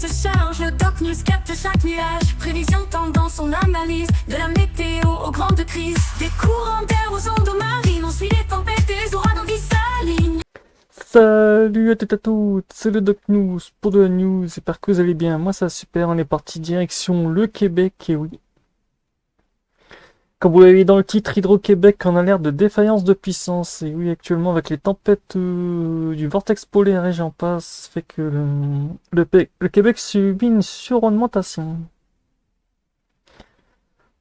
se charge, le Doc News capte chaque nuage. Prévision, tendance, on analyse. De la météo aux grandes crises. Des courants d'air aux ondes marines. On suit les tempêtes et les ouragans qui s'alignent. Salut à toutes et à toutes, c'est le Doc News pour de la news, j'espère que vous allez bien, moi ça va super, on est parti direction le Québec, et oui. Comme vous l'avez vu dans le titre, Hydro-Québec en alerte de défaillance de puissance, et oui actuellement avec les tempêtes du vortex polaire et j'en passe, fait que le Québec subit une suraugmentation.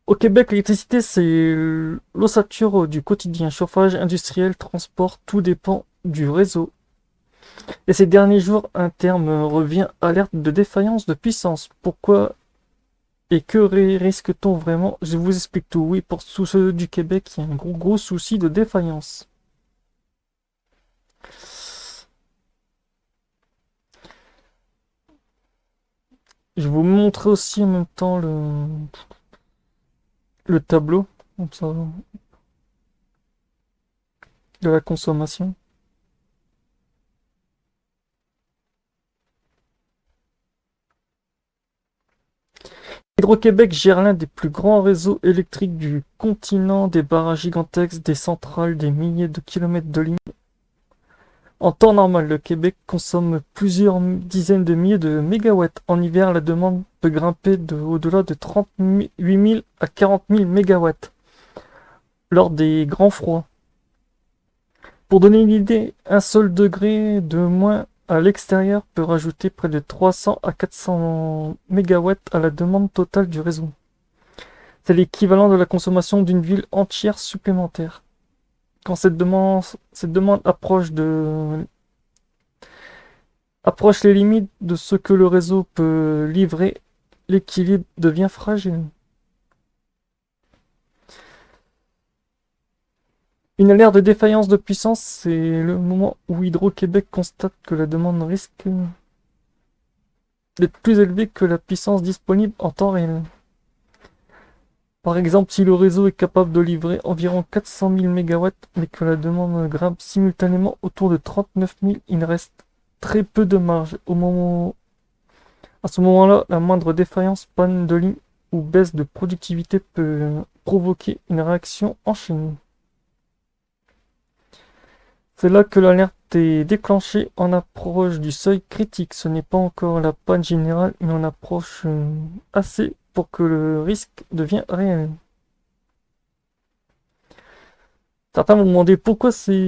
Au Québec, l'électricité c'est l'ossature du quotidien, chauffage industriel, transport, tout dépend du réseau. Et ces derniers jours, un terme revient, alerte de défaillance de puissance. Pourquoi et que risque-t-on vraiment? Je vous explique tout. Oui, pour tous ceux du Québec, il y a un gros souci de défaillance. Je vais vous montrer aussi en même temps le tableau comme ça, de la consommation. Hydro-Québec gère l'un des plus grands réseaux électriques du continent, des barrages gigantesques, des centrales, des milliers de kilomètres de lignes. En temps normal, le Québec consomme plusieurs dizaines de milliers de mégawatts. En hiver, la demande peut grimper au-delà de 38 000 à 40 000 mégawatts lors des grands froids. Pour donner une idée, un seul degré de moins à l'extérieur peut rajouter près de 300 à 400 mégawatts à la demande totale du réseau. C'est l'équivalent de la consommation d'une ville entière supplémentaire. Quand cette demande approche les limites de ce que le réseau peut livrer, l'équilibre devient fragile. Une alerte de défaillance de puissance, c'est le moment où Hydro-Québec constate que la demande risque d'être plus élevée que la puissance disponible en temps réel. Par exemple, si le réseau est capable de livrer environ 400 000 MW, mais que la demande grimpe simultanément autour de 39 000, il reste très peu de marge. À ce moment-là, la moindre défaillance, panne de ligne ou baisse de productivité peut provoquer une réaction en chaîne. C'est là que l'alerte est déclenchée. On approche du seuil critique. Ce n'est pas encore la panne générale, mais on approche assez pour que le risque devienne réel. Certains m'ont demandé pourquoi ces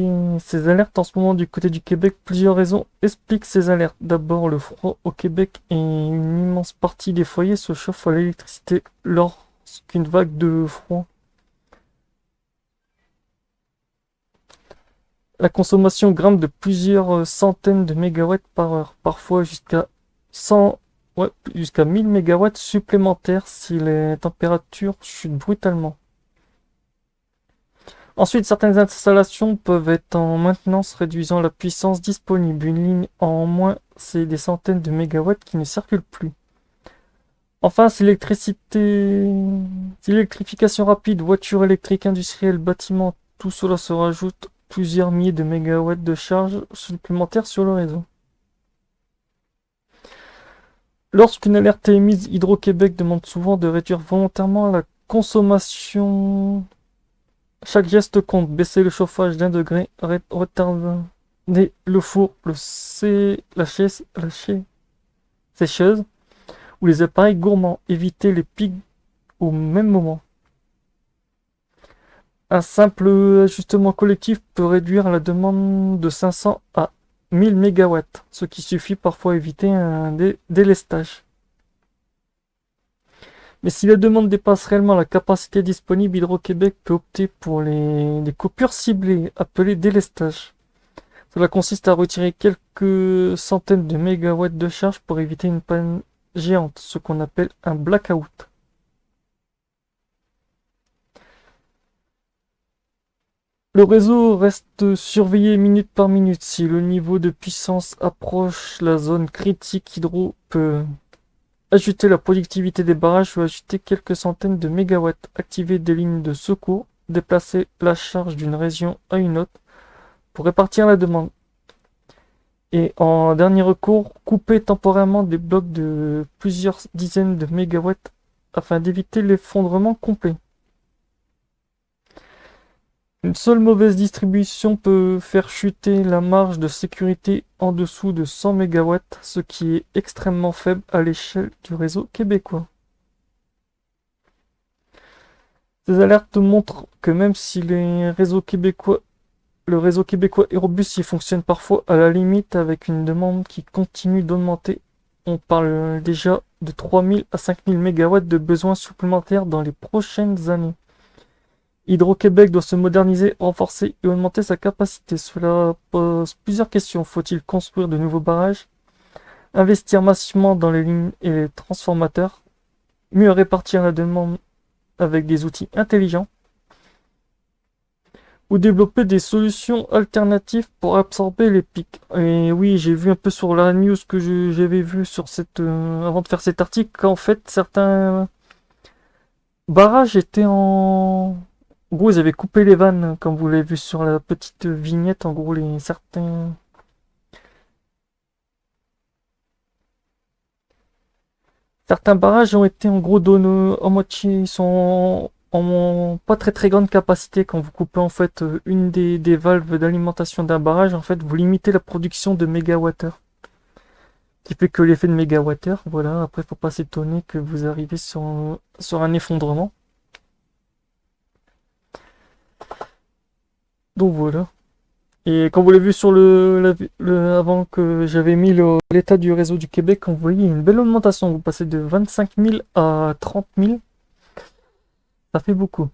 alertes en ce moment du côté du Québec. Plusieurs raisons expliquent ces alertes. D'abord, le froid au Québec et une immense partie des foyers se chauffent à l'électricité lorsqu'une vague de froid. La consommation grimpe de plusieurs centaines de mégawatts par heure, parfois jusqu'à 1000 mégawatts supplémentaires si les températures chutent brutalement. Ensuite, certaines installations peuvent être en maintenance, réduisant la puissance disponible. Une ligne en moins, c'est des centaines de mégawatts qui ne circulent plus. Enfin, si l'électrification rapide, voitures électriques, industrielles, bâtiments, tout cela se rajoute plusieurs milliers de mégawatts de charge supplémentaires sur le réseau. Lorsqu'une alerte est émise, Hydro-Québec demande souvent de réduire volontairement la consommation. Chaque geste compte. Baisser le chauffage d'1 degré, retarder le four, la sécheuse ou les appareils gourmands. Éviter les pics au même moment. Un simple ajustement collectif peut réduire la demande de 500 à 1000 MW, ce qui suffit parfois à éviter un délestage. Mais si la demande dépasse réellement la capacité disponible, Hydro-Québec peut opter pour des coupures ciblées, appelées délestage. Cela consiste à retirer quelques centaines de mégawatts de charge pour éviter une panne géante, ce qu'on appelle un blackout. Le réseau reste surveillé minute par minute. Si le niveau de puissance approche la zone critique, Hydro peut ajuster la productivité des barrages ou ajouter quelques centaines de mégawatts, activer des lignes de secours, déplacer la charge d'une région à une autre pour répartir la demande. Et en dernier recours, couper temporairement des blocs de plusieurs dizaines de mégawatts afin d'éviter l'effondrement complet. Une seule mauvaise distribution peut faire chuter la marge de sécurité en dessous de 100 mégawatts, ce qui est extrêmement faible à l'échelle du réseau québécois. Ces alertes montrent que même si le réseau québécois est robuste, il fonctionne parfois à la limite avec une demande qui continue d'augmenter. On parle déjà de 3000 à 5000 mégawatts de besoins supplémentaires dans les prochaines années. Hydro-Québec doit se moderniser, renforcer et augmenter sa capacité. Cela pose plusieurs questions. Faut-il construire de nouveaux barrages, investir massivement dans les lignes et les transformateurs, mieux répartir la demande avec des outils intelligents, ou développer des solutions alternatives pour absorber les pics. Et oui, j'ai vu un peu sur la news que j'avais vu sur avant de faire cet article qu'en fait certains barrages étaient en gros, ils avaient coupé les vannes, comme vous l'avez vu sur la petite vignette. En gros, certains barrages ont été en gros donnés en moitié. Ils sont en pas très très grande capacité. Quand vous coupez en fait une des valves d'alimentation d'un barrage, en fait, vous limitez la production de mégawattheures. Qui fait que l'effet de mégawattheure, voilà. Après, faut pas s'étonner que vous arrivez sur un effondrement. Donc voilà. Et quand vous l'avez vu sur avant que j'avais mis l'état du réseau du Québec, vous voyez une belle augmentation. Vous passez de 25 000 à 30 000. Ça fait beaucoup.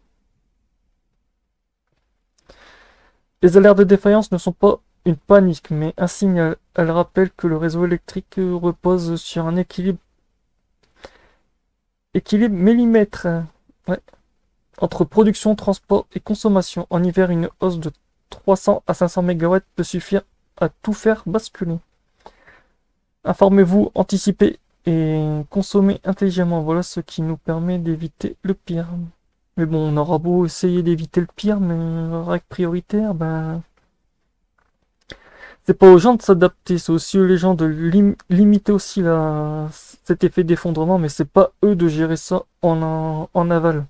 Les alertes de défaillance ne sont pas une panique, mais un signal. Elles rappellent que le réseau électrique repose sur un équilibre millimètre, ouais, entre production, transport et consommation. En hiver, une hausse de 300 à 500 MW peut suffire à tout faire basculer. Informez-vous, anticipez et consommez intelligemment. Voilà ce qui nous permet d'éviter le pire. Mais bon, on aura beau essayer d'éviter le pire, mais règle prioritaire, ben... C'est pas aux gens de s'adapter, c'est aussi aux gens de limiter aussi cet effet d'effondrement, mais c'est pas eux de gérer ça en aval.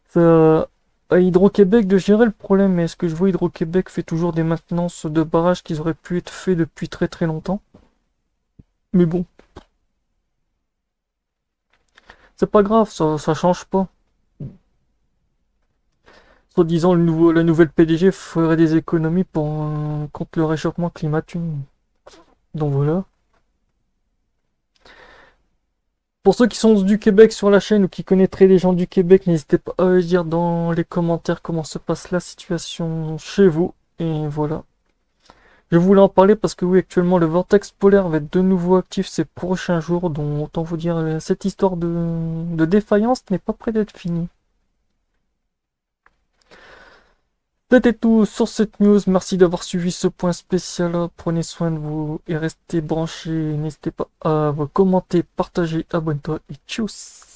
Ça, à Hydro-Québec de gérer le problème, mais est-ce que je vois Hydro-Québec fait toujours des maintenances de barrages qui auraient pu être faits depuis très très longtemps? Mais bon, c'est pas grave, ça change pas. Soi-disant, la nouvelle PDG ferait des économies contre le réchauffement climatique. Donc voilà. Pour ceux qui sont du Québec sur la chaîne ou qui connaîtraient les gens du Québec, n'hésitez pas à dire dans les commentaires comment se passe la situation chez vous. Et voilà. Je voulais en parler parce que oui, actuellement le vortex polaire va être de nouveau actif ces prochains jours. Donc autant vous dire, cette histoire de défaillance n'est pas près d'être finie. C'était tout sur cette news. Merci d'avoir suivi ce point spécial. Prenez soin de vous et restez branchés. N'hésitez pas à vous commenter, partager, abonnez-toi et tchuss.